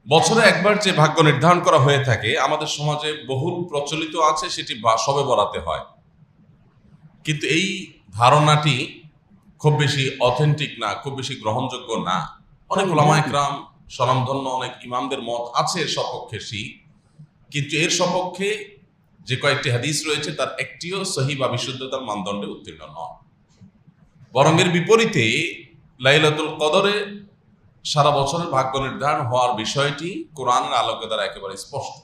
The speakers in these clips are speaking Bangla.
বছরে একবার যে ভাগ্য নির্ধারণ করা হয়ে থাকে আমাদের সমাজে বহুল প্রচলিত আছে, সেটি শবে বরাতে হয়। কিন্তু এই ধারণাটি খুব বেশি অথেন্টিক না, খুব বেশি গ্রহণযোগ্য না। অনেক ওলামা একরাম, স্বনামধন্য অনেক ইমামদের মত আছে এর সপক্ষে, কিন্তু এর সপক্ষে যে কয়েকটি হাদিস রয়েছে তার একটিও সহিহ বা বিশুদ্ধতার মানদণ্ডে উত্তীর্ণ নয়। বরং এর বিপরীতে লাইলাতুল কদরে সারা বছরের ভাগ্য নির্ধারণ হওয়ার বিষয়টি কোরআনের আলোকে দ্বারা একেবারে স্পষ্ট।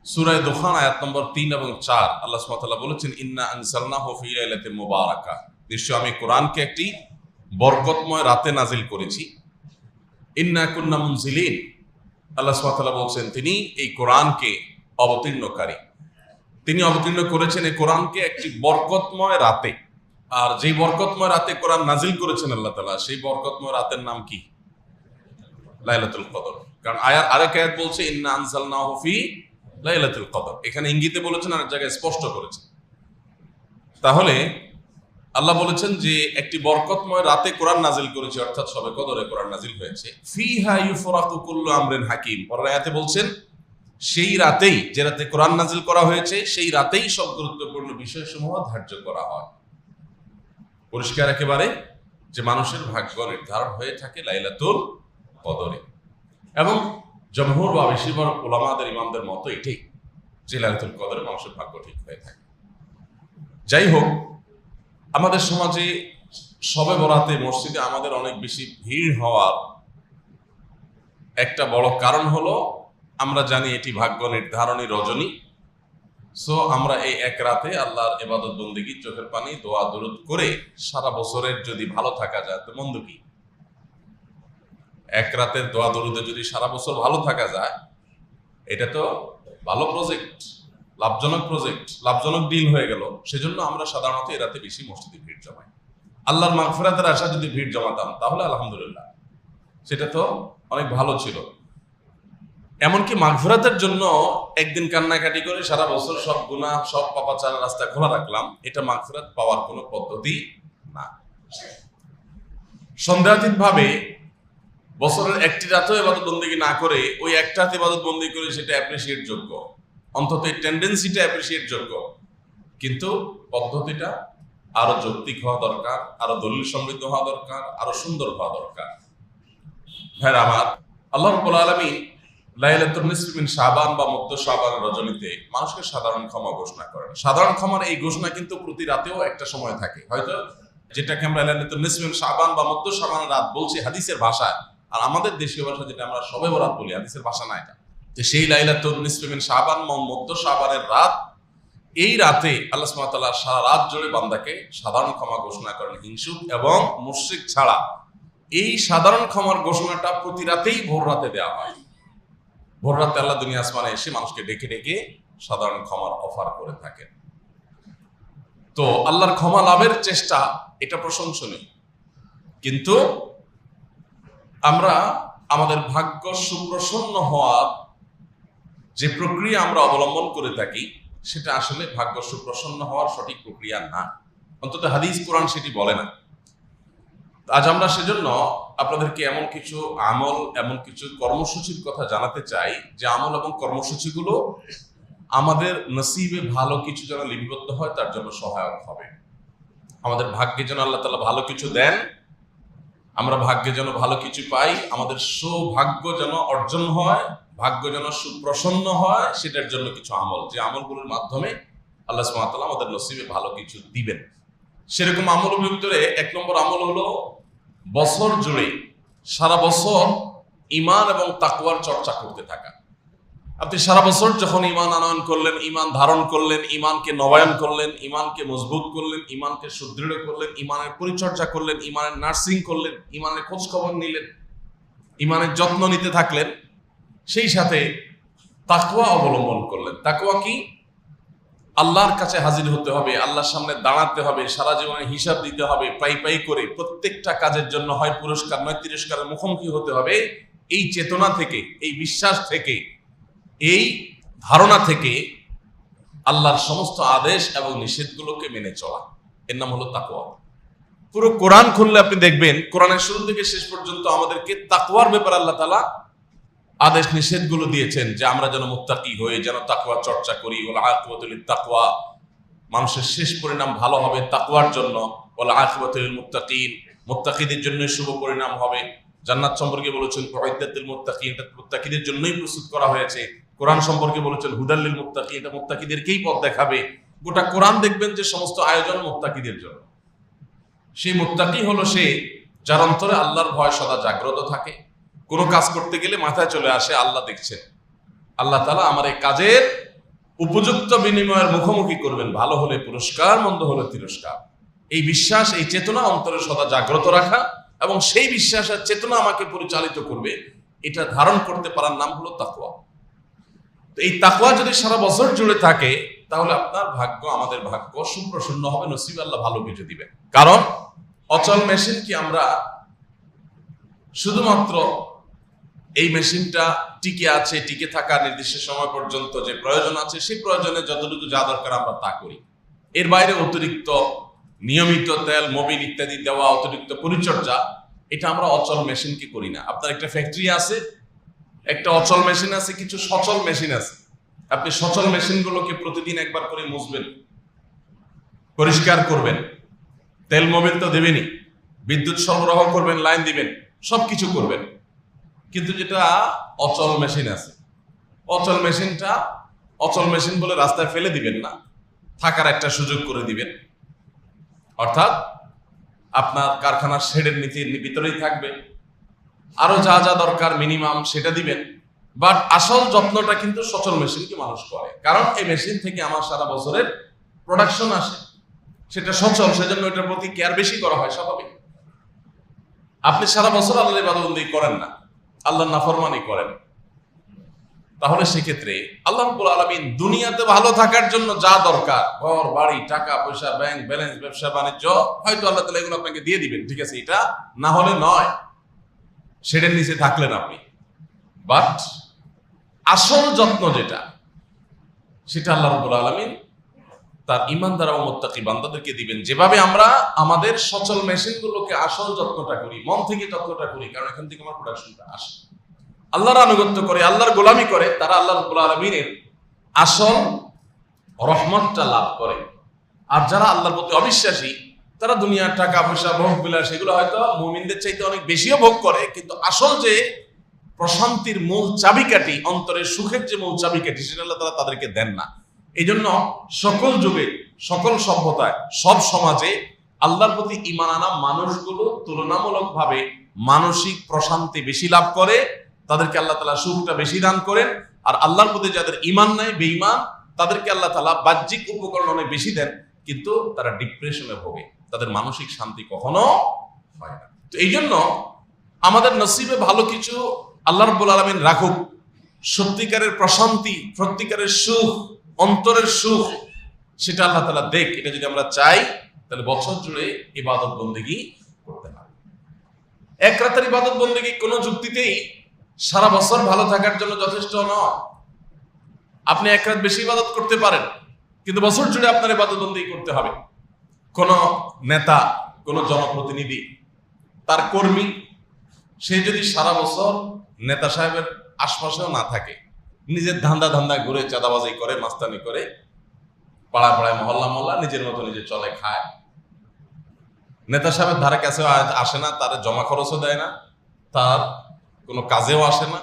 সূরা দুখান আয়াত নম্বর 3 এবং 4 আল্লাহ সুবহানাহু ওয়া তাআলা বলেছেন, ইন্না আনজালনাহু ফি লাইলাতিন মুবারাকা, নিশ্চয় আমি কোরআনকে একটি বরকতময় রাতে নাজিল করেছি। ইন্না কুন্না মুনজিলিন, আল্লাহ সুবহানাহু ওয়া তাআলা বলছেন তিনি এই কোরআনকে অবতীর্ণকারী, তিনি অবতীর্ণ করেছেন এই কোরআনকে একটি বরকতময় রাতে। আর যেই বরকতময় রাতে কোরআন নাজিল করেছেন আল্লাহ তাআলা, সেই বরকতময় রাতের নাম কি? লাইলাতুল কদর। কারণ আরেক আয়াত বলছে ইন্না আনজালনাহু ফি লাইলাতুল কদর, এখানে ইঙ্গিতে বলেছেন আর এক জায়গায় স্পষ্ট করেছেন। তাহলে আল্লাহ বলেছেন যে একটি বরকতময় রাতে কোরআন নাজিল করেছে, অর্থাৎ শবে কদরে কোরআন নাজিল হয়েছে। ফিহা ইউফরাকু কুল্লু আমরিন হাকিম, পরের আয়াতে বলছেন সেই রাতেই, যে রাতে কোরআন নাজিল করা হয়েছে সেই রাতেই সব গুরুত্বপূর্ণ বিষয়সমূহ ধার্য করা হয়। পরিষ্কার একেবারে যে মানুষের ভাগ্য নির্ধারণ হয়ে থাকে লাইলাতুল কদরে, এবং জমহুর বা বেশিরভাগ উলামাদের ইমামদের মতো এটাই, যে লাইলাতুল কদরে মানুষের ভাগ্য ঠিক হয়ে থাকে। যাই হোক, আমাদের সমাজে শবে বরাতে মসজিদে আমাদের অনেক বেশি ভিড় হওয়ার একটা বড় কারণ হলো আমরা জানি এটি ভাগ্য নির্ধারণী রজনী। সো আমরা এই এক রাতে আল্লাহর ইবাদত বন্দেগী, চোখের পানি, দোয়া দুরুদ করে সারা বছরের যদি ভালো থাকা যায় তো মন্দ কি? এক রাতের দোয়া দরুদে যদি সারা বছর ভালো থাকা যায়, এটা তো ভালো প্রজেক্ট, লাভজনক প্রজেক্ট, লাভজনক ডিল হয়ে গেল। সেজন্য আমরা সাধারণত এই রাতে বেশি মসজিদে ভিড় জমাই। আল্লাহর মাগফিরাতের আশা যদি ভিড় জমাতাম তাহলে আলহামদুলিল্লাহ, সেটা তো অনেক ভালো ছিল। এমনকি মাগফিরাতের জন্য একদিন কান্নাকাটি করে সারা বছর সব গুনাহ, সব পাপাচার রাস্তা খোলা রাখলাম, এটা মাগফিরাত পাওয়ার কোনো পদ্ধতি না। সন্দেহাতীত ভাবে বছরের একটি রাতও ইবাদত বন্দেগী না করে ওই একটা রাতে ইবাদত বন্দেগী করে সেটা অ্যাপ্রিসিয়েট যোগ্য, অন্তত এই টেন্ডেন্সিটা অ্যাপ্রিসিয়েট যোগ্য। কিন্তু পদ্ধতিটা আরো যৌক্তিক হওয়া দরকার, আরো দলিল সমৃদ্ধ হওয়া দরকার, আরো সুন্দর হওয়া দরকার। ভাইরা আমার, আল্লাহ রাব্বুল আলামিন লাইলাতুন নিসফি মিন শাবান বা মধ্য শাবান রজনীতে মানুষকে সাধারণ ক্ষমা ঘোষণা করেন। সাধারণ ক্ষমার এই ঘোষণা কিন্তু প্রতি রাতেও একটা সময় থাকে, হয়তো যেটাকে আমরা লাইলাতুন নিসফি মিন শাবান বা মধ্য শাবান রাত বলছি হাদিসের ভাষায়, আর আমাদের দেশীয় ভাষা যেটা আমরা শবে বরাত বলি, হাদিসের ভাষা না এটা। যে সেই লাইলাতুন নিসফি মিন শাবান বা মধ্য শাবানের রাত, এই রাতে আল্লাহ সুবহানাহু ওয়া তাআলা সারা রাত জুড়ে বান্দাকে সাধারণ ক্ষমা ঘোষণা করেন, হিংসুক এবং মুশরিক ছাড়া। এই সাধারণ ক্ষমার ঘোষণাটা প্রতি রাতেই ভোর রাতে দেওয়া হয়। ভোর রাতে আল্লাহ দুনিয়া আসমানে এসে মানুষকে ডেকে ডেকে সাধারণ ক্ষমার অফার করে থাকেন। তো আল্লাহর ক্ষমা লাভের চেষ্টা এটা প্রশংসনীয়, কিন্তু আমরা আমাদের ভাগ্য সুপ্রসন্ন হওয়ার যে প্রক্রিয়া আমরা অবলম্বন করে থাকি সেটা আসলে ভাগ্য সুপ্রসন্ন হওয়ার সঠিক প্রক্রিয়া না, অন্তত হাদিস কোরআন সেটি বলে না। আজ আমরা সেজন্য আপনাদেরকে এমন কিছু আমল, এমন কিছু কর্মসূচির কথা জানাতে চাই যে আমল এবং কর্মসূচিগুলো আমাদের নসিবে ভালো কিছু যেন লিপিবদ্ধ হয় তার জন্য সহায়ক হবে। আমাদের ভাগ্যে যেন আল্লাহ তাআলা ভালো কিছু দেন, আমরা ভাগ্যে যেন ভালো কিছু পাই, আমাদের সৌভাগ্য যেন অর্জন হয়, ভাগ্য যেন সুপ্রসন্ন হয়, সেটার জন্য কিছু আমল, যে আমলগুলোর মাধ্যমে আল্লাহ সুবহানাহু ওয়া তাআলা আমাদের নসিবে ভালো কিছু দিবেন। সেরকম আমলের ভিতরে এক নম্বর আমল হলো বছর জুড়ে সারা বছর ঈমান এবং তাকওয়ার চর্চা করতে থাকা। আপনি সারা বছর যখন ঈমান আনয়ন করলেন, ঈমান ধারণ করলেন, ঈমানকে নবায়ন করলেন, ঈমানকে মজবুত করলেন, ঈমানকে সুদৃঢ় করলেন, ঈমানের পরিচর্যা করলেন, ঈমানের নার্সিং করলেন, ঈমানের খোঁজ খবর নিলেন, ঈমানের যত্ন নিতে থাকলেন, সেই সাথে তাকওয়া অবলম্বন করলেন। তাকওয়া কি? আল্লাহর কাছে হাজির হতে হবে, আল্লাহর সামনে দাঁড়াতে হবে, সারা জীবনে হিসাব দিতে হবে, পাই পাই করে প্রত্যেকটা কাজের জন্য হয় পুরস্কার নয় তিরস্কারের মুখোমুখি হতে হবে। এই চেতনা থেকে, এই বিশ্বাস থেকে, এই ধারণা থেকে আল্লাহর সমস্ত আদেশ এবং নিষেধগুলোকে মেনে চলা, এর নাম হলো তাকওয়া। পুরো কোরআন খুললে আপনি দেখবেন কোরআনের শুরু থেকে শেষ পর্যন্ত আমাদেরকে তাকওয়ার ব্যাপারে আল্লাহ তাআলা আদেশ নিষেধগুলো দিয়েছেন যে আমরা যেন মুত্তাকি হই, যেন তাকওয়া চর্চা করি। ওয়াল আকিবাতু লিত তাকওয়া, মানুষের শেষ পরিণাম ভালো হবে তাকওয়ার জন্য। ওয়াল আকিবাতু লিল মুত্তাকিন, মুত্তাকিদের জন্য শুভ পরিণাম হবে। জান্নাত সম্পর্কে বলেছেন উইদ্দাত লিল মুত্তাকিন, এটা মুত্তাকিদের জন্যই প্রস্তুত করা হয়েছে। কোরআন সম্পর্কে বলেছেন হুদাল লিল মুত্তাকিন, এটা মুত্তাকিদেরকেই পথ দেখাবে। গোটা কোরআন দেখবেন যে সমস্ত আয়োজন মুত্তাকিদের জন্য। সেই মুত্তাকি হলো সে যার অন্তরে আল্লাহর ভয় সদা জাগ্রত থাকে। কোনো কাজ করতে গেলে মাথায় চলে আসে আল্লাহ দেখছেন, আল্লাহ তাআলা আমার এই কাজের উপযুক্ত বিনিময়ের মুখোমুখি করবেন, ভালো হলে পুরস্কার, মন্দ হলে তিরস্কার। এই বিশ্বাস, এই চেতনা অন্তরে সদা জাগ্রত রাখা এবং সেই বিশ্বাসের চেতনা আমাকে পরিচালিত করবে, এটা ধারণ করতে পারার নাম হলো তাকওয়া। তো এই তাকওয়া যদি সারা বছর জুড়ে থাকে তাহলে আপনার ভাগ্য, আমাদের ভাগ্য সুপ্রসন্ন হবে, নসিব আল্লাহ ভালো কিছু দিবে। কারণ অচল মেশিন কি আমরা শুধুমাত্র এই মেশিনটা টিকে আছে, টিকে থাকা নির্দিষ্ট সময় পর্যন্ত যে প্রয়োজন আছে সেই প্রয়োজনে যতটুকু যা দরকার আমরা তা করি। এর বাইরে অতিরিক্ত নিয়মিত তেল, মোবিল ইত্যাদি দেওয়া, অতিরিক্ত পরিচর্যা, এটা আমরা অচল মেশিনকে করি না। আপনার একটা ফ্যাক্টরি আছে, একটা অচল মেশিন আছে, কিছু সচল মেশিন আছে। আপনি সচল মেশিনগুলোকে প্রতিদিন একবার করে মুছবেন, পরিষ্কার করবেন, তেল মোবিল তো দেবেনই, বিদ্যুৎ সরবরাহ করবেন, লাইন দিবেন, সবকিছু করবেন। কিন্তু যেটা অচল মেশিন আছে, অচল মেশিনটা অচল মেশিন বলে রাস্তায় ফেলে দিবেন না, থাকার একটা সুযোগ করে দিবেন। অর্থাৎ আপনার কারখানার শেডের ভিতরেই থাকবে, আরো যা যা দরকার মিনিমাম সেটা দিবেন। বাট আসল যত্নটা কিন্তু সচল মেশিনকে মানুষ করে, কারণ এই মেশিন থেকে আমার সারা বছরের প্রোডাকশন আসে, সেটা সচল, সেজন্য এটার প্রতি কেয়ার বেশি করা হয়, স্বাভাবিক। আপনি সারা বছর আল্লাহর ইবাদত করেন না, আল্লাহর নাফরমানি করেন, তাহলে সেক্ষেত্রে আল্লাহ রাব্বুল আলামিন দুনিয়াতে ভালো থাকার জন্য যা দরকার, ঘর বাড়ি, টাকা পয়সা, ব্যাংক ব্যালেন্স, ব্যবসা বাণিজ্য, হয়তো আল্লাহ তাআলা এগুলো আপনাকে দিয়ে দিবেন, ঠিক আছে, এটা না হলে নয়, সেটার নিচে থাকলেন আপনি। বাট আসল যত্ন যেটা, সেটা আল্লাহ রাব্বুল আলামিন তার ঈমানদার ও মুত্তাকি বান্দাদেরকে দিবেন। যেভাবে আমরা আমাদের সচল মেশিনগুলোকে আসল যত্নটা করি, মন থেকে যত্নটা করি, কারণ এখান থেকে আমার প্রোডাকশনটা আসে, আল্লাহর আনুগত্য করে, আল্লাহর গোলামি করে, তারা আল্লাহ রাব্বুল আলামিনের আসল রহমতটা লাভ করে। আর যারা আল্লাহর প্রতি অবিশ্বাসী, তারা দুনিয়ার টাকা পয়সা, ভোগ বিলাস, এগুলো হয়তো মুমিনদের চাইতে অনেক বেশিও ভোগ করে, কিন্তু আসল যে প্রশান্তির মূল চাবিকাঠি, অন্তরের সুখের যে মূল চাবিকাঠি, সেটা আল্লাহ তাআলা তাদেরকে দেন না। এই জন্য সকল যুগে, সকল সভ্যতায়, সব সমাজে আল্লাহর প্রতি ঈমান আনা মানুষগুলো তুলনামূলকভাবে মানসিক প্রশান্তি বেশি লাভ করে, তাদেরকে আল্লাহ তাআলা সুখটা বেশি দান করেন। আর আল্লাহর প্রতি যাদের ঈমান নাই, বেঈমান, তাদেরকে আল্লাহ তাআলা বাহ্যিক উপকরণ অনেক বেশি দেন, কিন্তু তারা ডিপ্রেশনে ভোগে, তাদের মানসিক শান্তি কখনো হয় না। তো এই জন্য আমাদের নসিবে ভালো কিছু আল্লাহ রাব্বুল আলামিন রাখুক, সত্যিকারের প্রশান্তি, সত্যিকারের সুখ, অন্তরের সুখ, সেটা আল্লাহ তাআলা দেখ। এটা যদি আমরা চাই তাহলে বছর জুড়ে ইবাদত বন্দেগী করতে হবে। এক রাতের ইবাদত বন্দেগী কোনো যুক্তিতেই সারা বছর ভালো থাকার জন্য যথেষ্ট নয়। আপনি এক রাত বেশি ইবাদত করতে পারেন, কিন্তু বছর জুড়ে আপনার ইবাদত বন্দেগী করতে হবে। কোন নেতা, কোন জনপ্রতিনিধি, তার কর্মী, সে যদি সারা বছর নেতা সাহেবের আশপাশেও না থাকে, নিজের ধান্দা ঘুরে চাঁদাবাজি করে, মাস্তানি করে, পাড়ায় পাড়ায়, মহল্লা মহল্লা নিজের মতো নিজে চলে খায়, নেতা সাহেবের ধারে কাছেও আসে না, তার জমা খরচও দেয় না, তার কোনো কাজেও আসে না,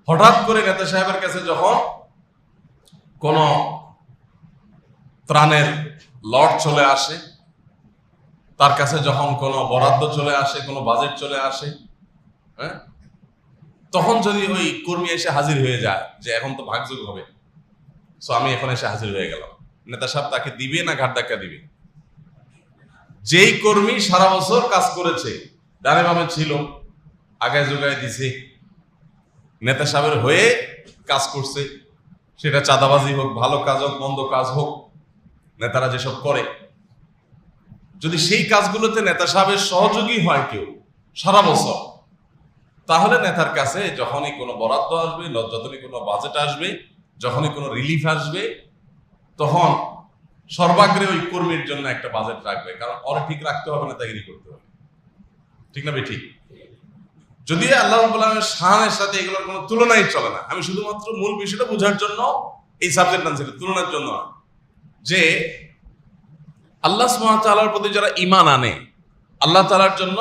হঠাৎ করে নেতা সাহেবের কাছে যখন কোন ত্রাণের লট চলে আসে, তার কাছে যখন কোনো বরাদ্দ চলে আসে, কোনো বাজেট চলে আসে, হ্যাঁ, তখন যদি ওই কর্মী এসে হাজির হয়ে যায় যে এখন তো ভাগযোগ হবে, সো আমি এখন এসে হাজির হয়ে গেলাম, নেতা সাহেব তাকে দিবে না ঘাট ধাক্কা দিবে? যেই কর্মী সারা বছর কাজ করেছে, ডানে বামে ছিল, আগায় যোগায় দিছে, নেতা সাহেবের হয়ে কাজ করছে, সেটা চাঁদাবাজি হোক, ভালো কাজ হোক, মন্দ কাজ হোক, নেতারা যেসব করে, যদি সেই কাজগুলোতে নেতা সাহেবের সহযোগী হয় কেউ সারা বছর, তাহলে নেতার কাছে যখনই কোনো বরাদ্দ আসবে, যখনই কোনো বাজেট আসবে, যখনই কোনো রিলিফ আসবে, তখন সর্বাগ্রে ওই কর্মীর জন্য একটা বাজেট রাখবে, কারণ ওরা ঠিক রাখতে হবে, নেতাগিরি করতে হবে, ঠিক না বেঠিক? যদি আল্লাহ রাব্বুল আলামিনের শানের সাথে এগুলোর কোনো তুলনাই চলে না। আমি শুধুমাত্র মূল বিষয়টা বোঝার জন্য এই সাবজেক্ট আনছি, তুলনার জন্য না। যে আল্লাহ সুবহানাহু ওয়া তাআলার প্রতি যারা ঈমান আনে, আল্লাহ তাআলার জন্য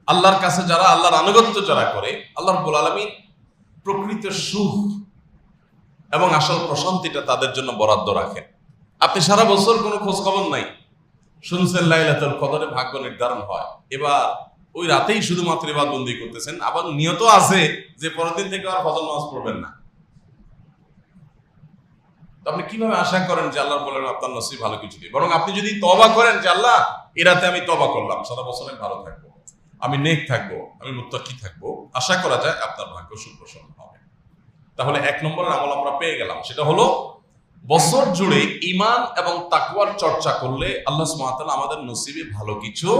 আল্লাহর কাছে যারা আল্লাহর আনুগত্য যারা করে, আল্লাহ রাব্বুল আলামিন প্রকৃত সুখ এবং আসল প্রশান্তিটা তাদের জন্য বরাদ্দ রাখেন। আপনি সারা বছর কোনো খোঁজ খবর নাই, শুনছেন লাইলাতুল কদরে ভাগ্য নির্ধারণ হয়, এবার ওই রাতেই শুধুমাত্র ইবাদতবন্দি করতেছেন, আবার নিয়ত আছে যে পরের দিন থেকে আর ফজর নামাজ পড়বেন না। তো আপনি কিভাবে আশা করেন যে আল্লাহ বলেন আপনার নসিব ভালো কিছু দিয়ে? বরং আপনি যদি তওবা করেন যে আল্লাহ এই রাতে আমি তওবা করলাম, সারা বছর আমি ভালো থাকবো, আমি নেক থাকবো, আমি মুত্তাকি থাকবো, আশা করা যায় আপনার ভাগ্য সুপ্রসন্ন হবে। তাহলে এক নম্বরের আমল আমরা পেয়ে গেলাম, সেটা হলো বছর জুড়ে ঈমান এবং তাকওয়ার চর্চা করলে আল্লাহ সুবহানাহু ওয়া তাআলা আমাদের নসিবে ভালো কিছু